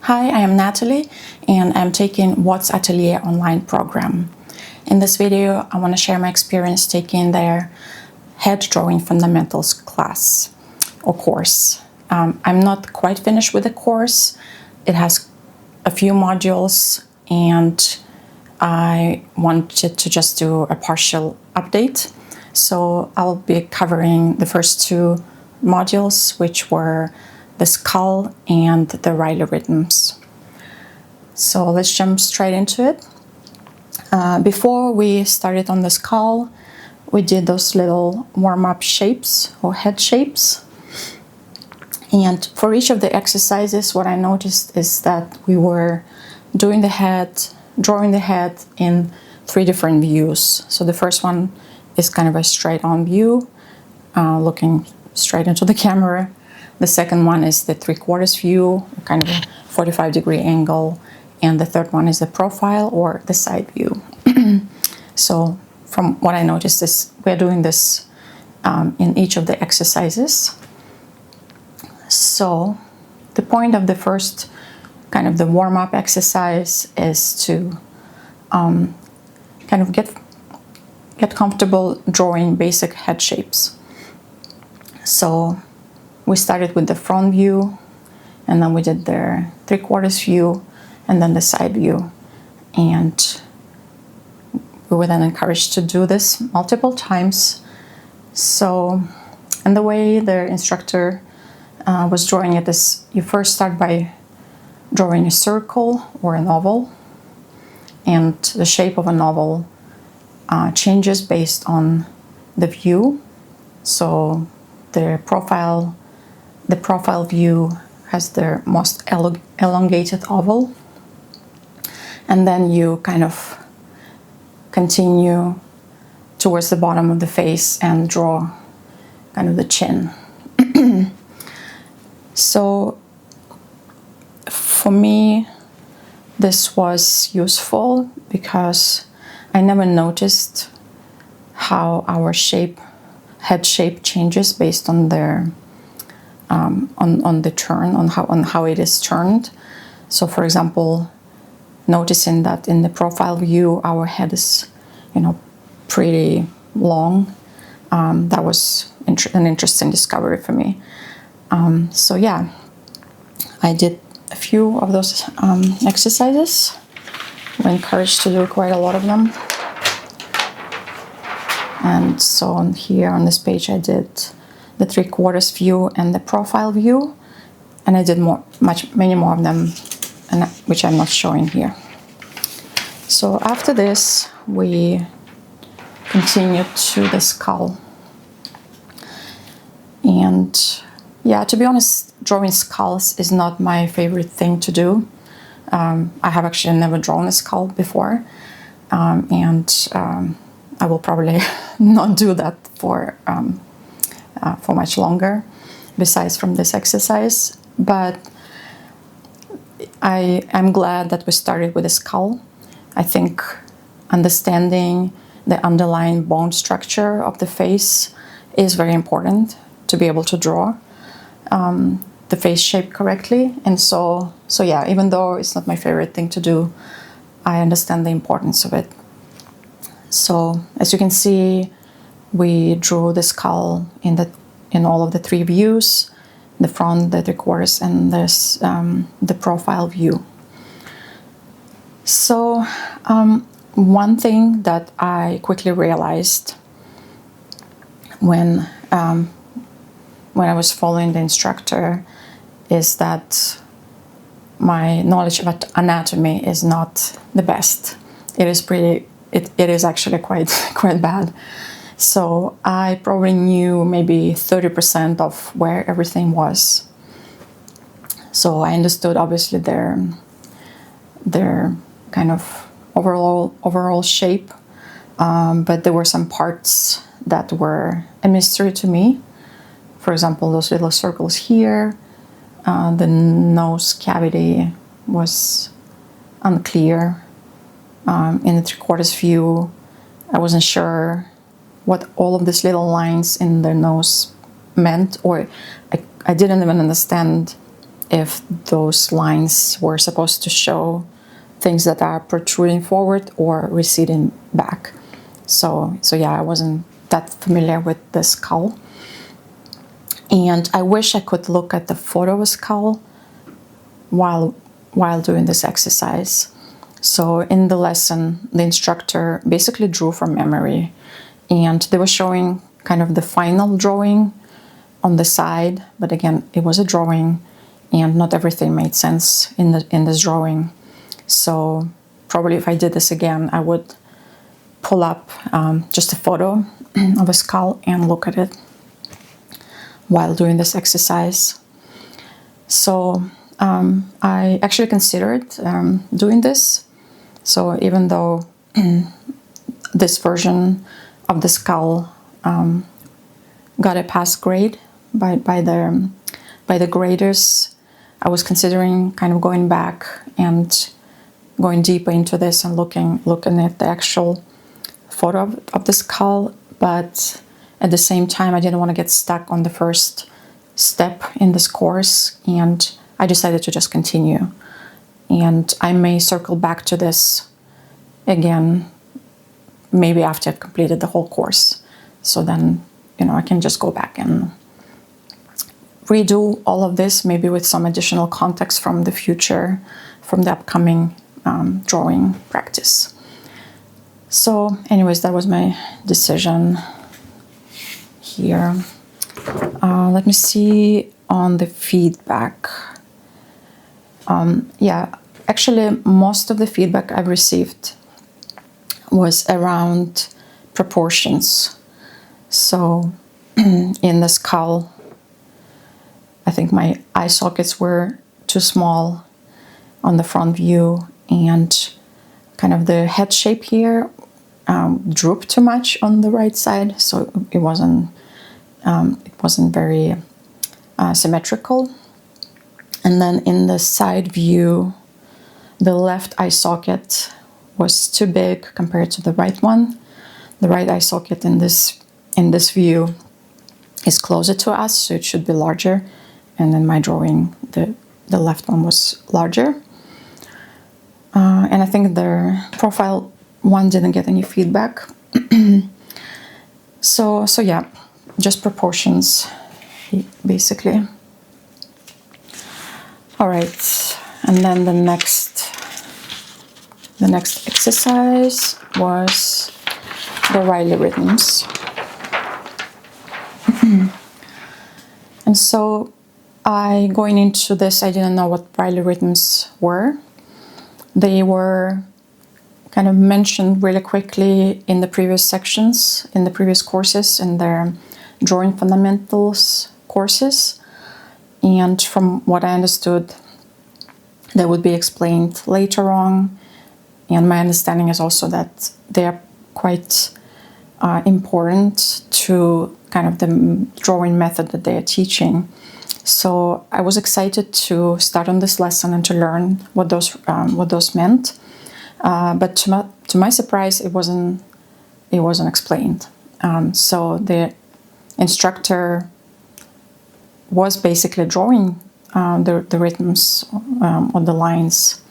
Hi, I am Natalie and I'm taking What's Atelier online program. In this video, I want to share my experience taking their head drawing fundamentals class or course. I'm not quite finished with the course. It has a few modules and I wanted to just do a partial update. So I'll be covering the first two modules, which were the skull and the Reilly Rhythms. So let's jump straight into it. Before we started on the skull, we did those little warm-up shapes or head shapes. And for each of the exercises, what I noticed is that we were doing the head, drawing the head in three different views. So the first one is kind of a straight-on view, looking straight into the camera. The second one is the three-quarters view, kind of a 45-degree angle. And the third one is the profile or the side view. So from what I noticed is we're doing this in each of the exercises. So the point of the first kind of the warm-up exercise is to kind of get comfortable drawing basic head shapes. So we started with the front view, and then we did the three-quarters view, and then the side view. And we were then encouraged to do this multiple times. So, and the way the instructor was drawing it is you first start by drawing a circle or an oval, and the shape of an oval changes based on the view. So the profile view has the most elongated oval, and then you kind of continue towards the bottom of the face and draw kind of the chin. So for me, this was useful because I never noticed how our head shape changes based on their on the turn, on how it is turned. So for example, noticing that in the profile view our head is pretty long, that was an interesting discovery for me. So yeah, I did a few of those exercises. We're encouraged to do quite a lot of them. And so on here on this page I did the three-quarters view and the profile view, and I did many more of them, which I'm not showing here. So after this we continued to the skull. And yeah, to be honest, drawing skulls is not my favorite thing to do. I have actually never drawn a skull before, and I will probably not do that for much longer, besides from this exercise. But I'm glad that we started with a skull. I think understanding the underlying bone structure of the face is very important to be able to draw the face shape correctly. And so yeah, even though it's not my favorite thing to do, I understand the importance of it. So as you can see, we drew the skull in all of the three views: the front, the three-quarters, and the profile view. So one thing that I quickly realized when I was following the instructor is that my knowledge of anatomy is not the best. It is actually quite bad. So I probably knew maybe 30% of where everything was. So I understood obviously their kind of overall shape, but there were some parts that were a mystery to me. For example, those little circles here, the nose cavity was unclear. In the three-quarters view, I wasn't sure what all of these little lines in their nose meant, or I didn't even understand if those lines were supposed to show things that are protruding forward or receding back. So yeah, I wasn't that familiar with the skull. And I wish I could look at the photo of a skull while doing this exercise. So in the lesson, the instructor basically drew from memory, and they were showing kind of the final drawing on the side. But again, it was a drawing, and not everything made sense in this drawing. So probably if I did this again, I would pull up just a photo of a skull and look at it while doing this exercise. So I actually considered doing this. So even though this version of the skull got a pass grade by the graders, I was considering kind of going back and going deeper into this and looking at the actual photo of the skull. But at the same time, I didn't want to get stuck on the first step in this course, and I decided to just continue. And I may circle back to this again, maybe after I've completed the whole course. So then, I can just go back and redo all of this, maybe with some additional context from the future, from the upcoming drawing practice. So anyways, that was my decision here. Let me see on the feedback. Yeah, actually most of the feedback I've received was around proportions. So in the skull, I think my eye sockets were too small on the front view, and kind of the head shape here drooped too much on the right side, so it wasn't very symmetrical. And then in the side view, the left eye socket was too big compared to the right one. The right eye socket in this view is closer to us, so it should be larger. And in my drawing, the left one was larger. And I think the profile one didn't get any feedback. So yeah, just proportions, basically. All right, and then the next exercise was the Reilly Rhythms. And so going into this, I didn't know what Reilly Rhythms were. They were kind of mentioned really quickly in the previous sections, in the previous courses, in their drawing fundamentals courses. And from what I understood, they would be explained later on. And my understanding is also that they are quite important to kind of the drawing method that they are teaching. So I was excited to start on this lesson and to learn what those meant. But to my surprise, it wasn't explained. So the instructor was basically drawing the rhythms on the lines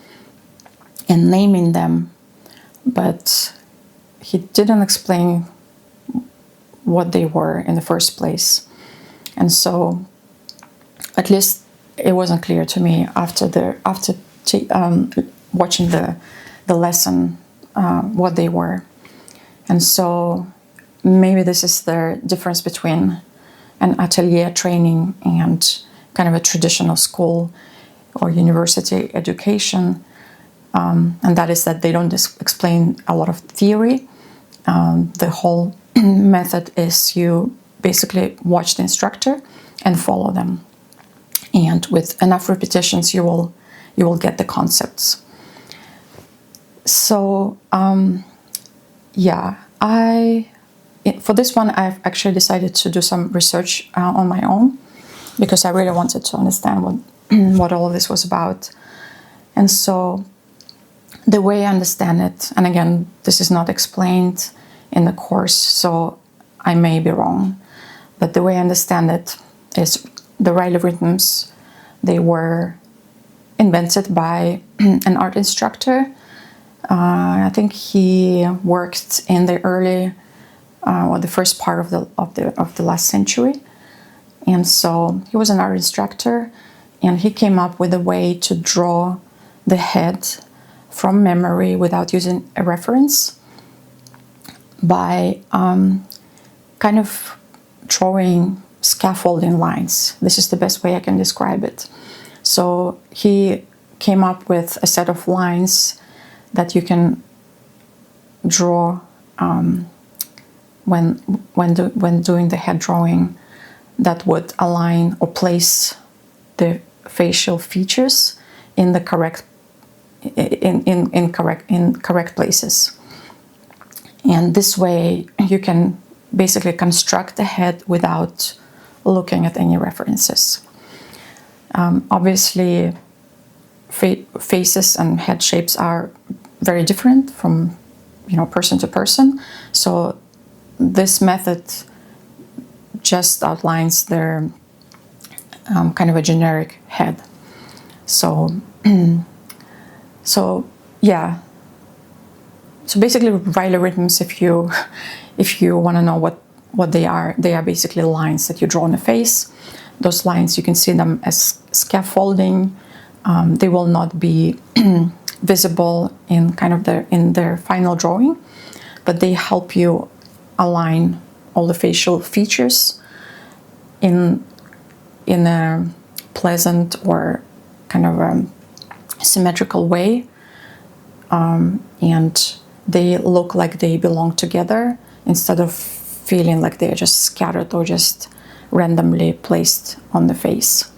and naming them, but he didn't explain what they were in the first place. And so at least it wasn't clear to me after watching the lesson what they were. And so maybe this is the difference between an atelier training and kind of a traditional school or university education, and that is that they don't explain a lot of theory. The whole method is you basically watch the instructor and follow them, and with enough repetitions you will get the concepts. So yeah, for this one I've actually decided to do some research on my own, because I really wanted to understand what all of this was about. And so the way I understand it, and again, this is not explained in the course, so I may be wrong, but the way I understand it is the Reilly Rhythms They were invented by an art instructor. I think he worked in the early or the first part of the last century, and so he was an art instructor, and he came up with a way to draw the head from memory without using a reference by kind of drawing scaffolding lines. This is the best way I can describe it. So he came up with a set of lines that you can draw when doing the head drawing, that would align or place the facial features in the correct correct places. And this way you can basically construct the head without looking at any references. Obviously, faces and head shapes are very different from person to person. So this method just outlines their kind of a generic head. So yeah. So basically, Reilly Rhythms, if you want to know what they are basically lines that you draw on a face. Those lines, you can see them as scaffolding. They will not be visible in kind of their final drawing, but they help you align all the facial features in a pleasant or kind of a symmetrical way, and they look like they belong together instead of feeling like they're just scattered or just randomly placed on the face.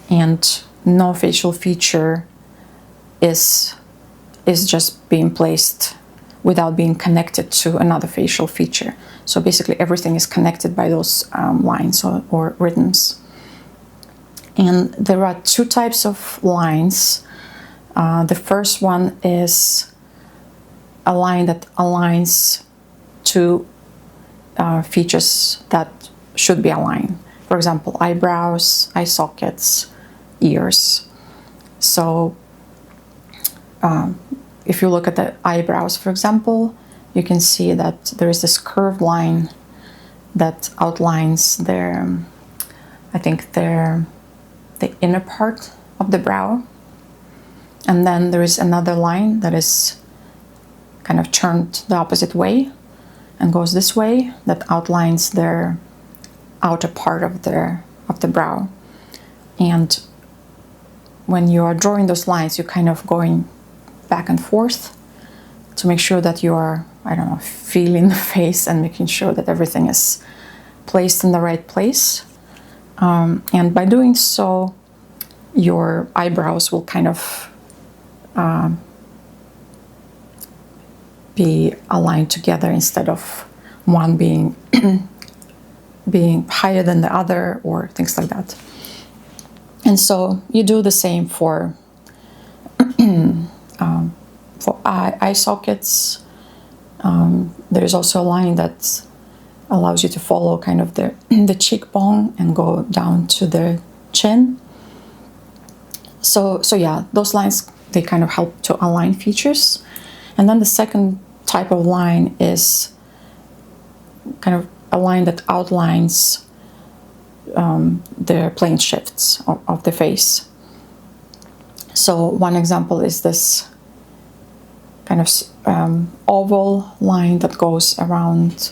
And no facial feature is just being placed without being connected to another facial feature. So basically everything is connected by those lines or rhythms. And there are two types of lines. The first one is a line that aligns two features that should be aligned. For example, eyebrows, eye sockets, ears. So if you look at the eyebrows, for example, you can see that there is this curved line that outlines the inner part of the brow. And then there is another line that is kind of turned the opposite way and goes this way, that outlines their outer part of the brow. And when you are drawing those lines, you're kind of going back and forth to make sure that you are, feeling the face and making sure that everything is placed in the right place. And by doing so, your eyebrows will kind of be aligned together instead of one being higher than the other or things like that. And so you do the same for eye sockets. There's also a line that allows you to follow kind of the cheekbone and go down to the chin. So yeah, those lines, they kind of help to align features. And then the second type of line is kind of a line that outlines the plane shifts of the face. So one example is this kind of oval line that goes around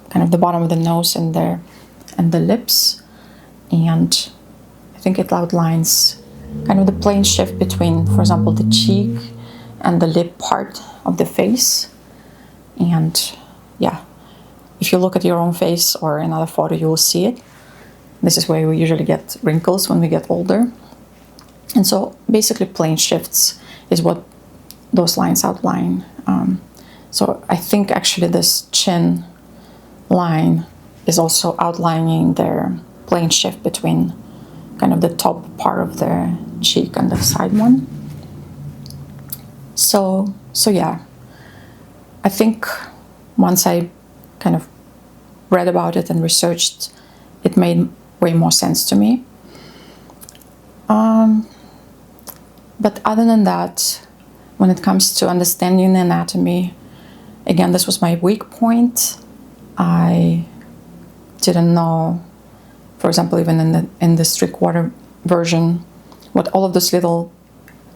kind of the bottom of the nose and the lips, and I think it outlines kind of the plane shift between, for example, the cheek and the lip part of the face. And yeah, if you look at your own face or another photo, you will see it. This is where we usually get wrinkles when we get older. And so basically plane shifts is what those lines outline. So I think actually this chin line is also outlining their plane shift between kind of the top part of their cheek and the side one. So yeah, I think once I kind of read about it and researched, it made way more sense to me. But other than that, when it comes to understanding the anatomy, again, this was my weak point. I didn't know, for example, even in the 3/4 version, what all of those little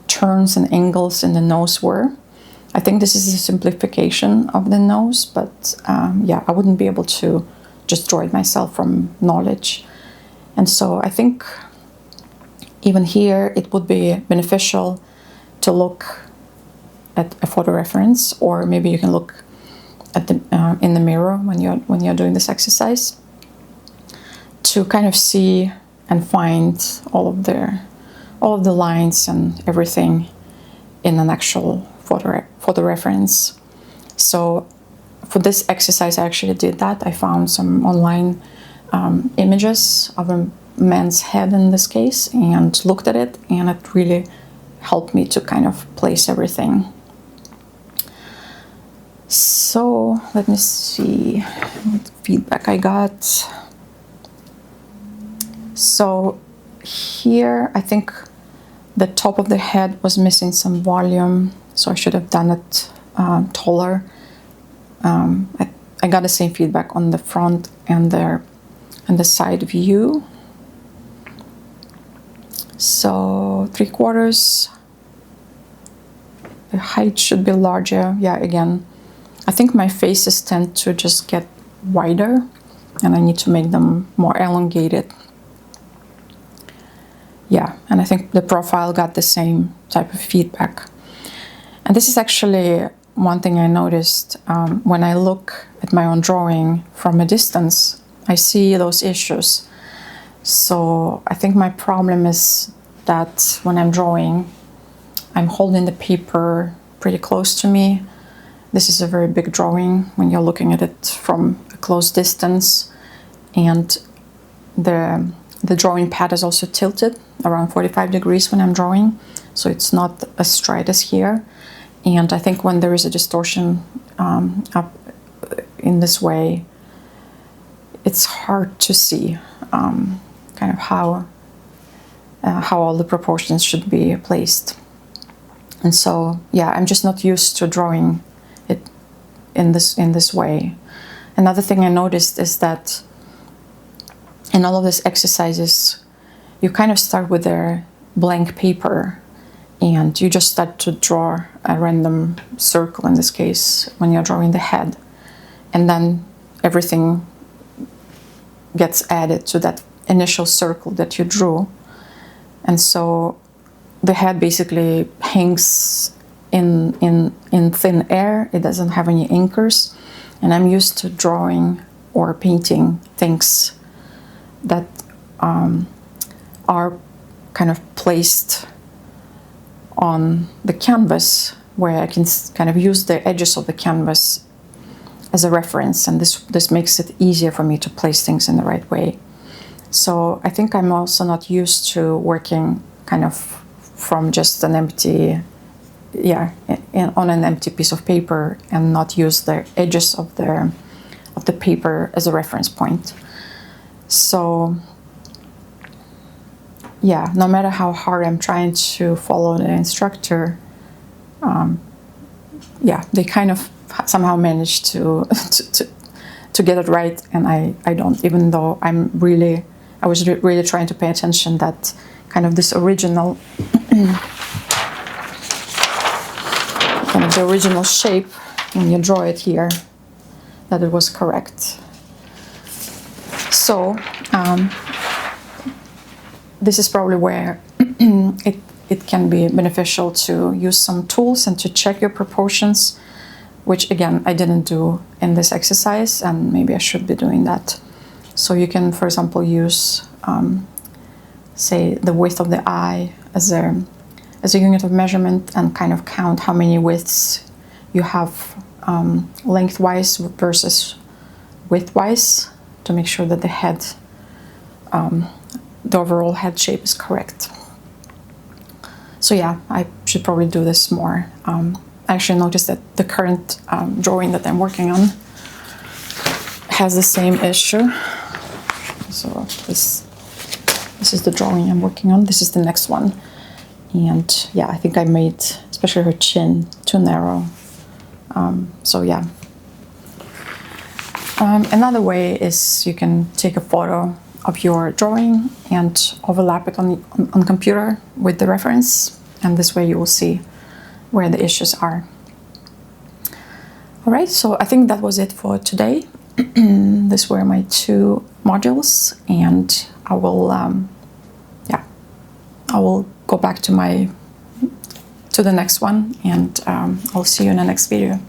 turns and angles in the nose were. I think this is a simplification of the nose, but yeah, I wouldn't be able to just draw it myself from knowledge. And so I think even here it would be beneficial to look at a photo reference, or maybe you can look at the in the mirror when you're doing this exercise, to kind of see and find all of the lines and everything in an actual photo reference. So for this exercise, I actually did that. I found some online images of a man's head in this case and looked at it, and it really helped me to kind of place everything. So let me see what feedback I got. So here I think the top of the head was missing some volume, so I should have done it taller. I got the same feedback on the front and the side view. So 3/4, the height should be larger. Yeah, again, I think my faces tend to just get wider, and I need to make them more elongated. Yeah, and I think the profile got the same type of feedback. And this is actually one thing I noticed when I look at my own drawing from a distance. I see those issues. So I think my problem is that when I'm drawing, I'm holding the paper pretty close to me. This is a very big drawing when you're looking at it from a close distance, and the drawing pad is also tilted around 45 degrees when I'm drawing, so it's not as straight as here. And I think when there is a distortion up in this way, it's hard to see kind of how all the proportions should be placed. And so, yeah, I'm just not used to drawing it in this way. Another thing I noticed is that in all of these exercises, you kind of start with a blank paper and you just start to draw a random circle, in this case, when you're drawing the head. And then everything gets added to that initial circle that you drew. And so the head basically hangs in thin air. It doesn't have any anchors. And I'm used to drawing or painting things that are kind of placed on the canvas, where I can kind of use the edges of the canvas as a reference, and this makes it easier for me to place things in the right way. So I think I'm also not used to working kind of from just an empty, on an empty piece of paper, and not use the edges of the paper as a reference point. So yeah, no matter how hard I'm trying to follow the instructor, they kind of somehow manage to get it right, and I don't, even though I was really trying to pay attention that kind of this original kind of the original shape when you draw it here, that it was correct. So this is probably where it can be beneficial to use some tools and to check your proportions, which again I didn't do in this exercise, and maybe I should be doing that. So you can, for example, use say the width of the eye as a unit of measurement, and kind of count how many widths you have lengthwise versus widthwise, to make sure that the head, the overall head shape is correct. So yeah, I should probably do this more. I actually noticed that the current drawing that I'm working on has the same issue. So this This is the drawing I'm working on. This is the next one. And yeah, I think I made especially her chin too narrow. So yeah. Another way is you can take a photo of your drawing and overlap it on computer with the reference, and this way you will see where the issues are. All right, so I think that was it for today. These were my 2 modules, and I will I will go back to the next one, and I'll see you in the next video.